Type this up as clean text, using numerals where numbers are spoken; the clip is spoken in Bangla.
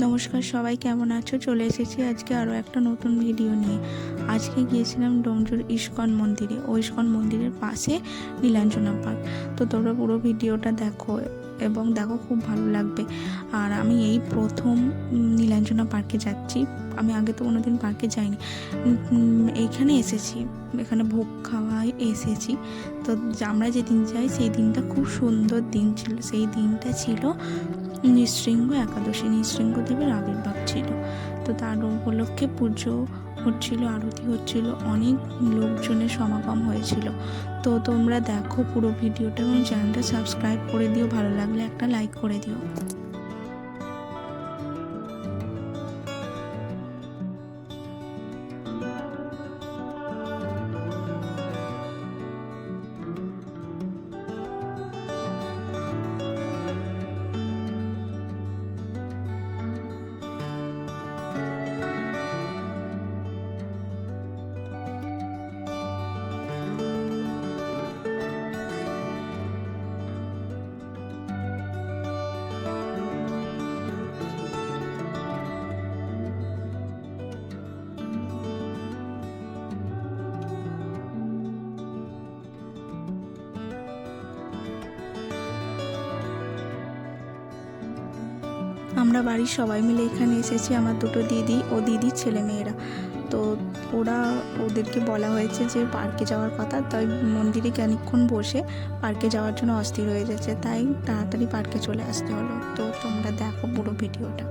নমস্কার, সবাই কেমন আছো? চলে এসেছি আজকে আরও একটা নতুন ভিডিও নিয়ে। আজকে গিয়েছিলাম ডোমজুর ইস্কন মন্দিরে। ওই ইস্কন মন্দিরের পাশে নীলাঞ্জনা পার্ক। তো তোমরা পুরো ভিডিওটা দেখো এবং দেখো, খুব ভালো লাগবে। আর আমি এই প্রথম নীলাঞ্জনা পার্কে যাচ্ছি। আমি আগে তো কোনোদিন পার্কে যাইনি। এইখানে এসেছি, এখানে ভোগ খাওয়ায় এসেছি। তো আমরা যেদিন যাই সেই দিনটা খুব সুন্দর দিন ছিল। সেই দিনটা ছিল নৃসিংহ একাদশী, নৃসিংহদেবের আবির্ভাব ছিল। তো তার উপলক্ষে পুজো হচ্ছিল, আরতি হচ্ছিল, অনেক লোকজনের সমাগম হয়েছিল। তো তোমরা দেখো পুরো ভিডিওটা এবং চ্যানেলটা সাবস্ক্রাইব করে দিও, ভালো লাগলে একটা লাইক করে দিও। আমরা বাড়ির সবাই মিলে এখানে এসেছি, আমার দুটো দিদি ও দিদির ছেলেমেয়েরা। তো ওদেরকে বলা হয়েছে যে পার্কে যাওয়ার কথা, তাই মন্দিরে খানিকক্ষণ বসে পার্কে যাওয়ার জন্য অস্থির হয়ে যাচ্ছে, তাই তাড়াতাড়ি পার্কে চলে আসতে হলো। তো তোমরা দেখো পুরো ভিডিওটা।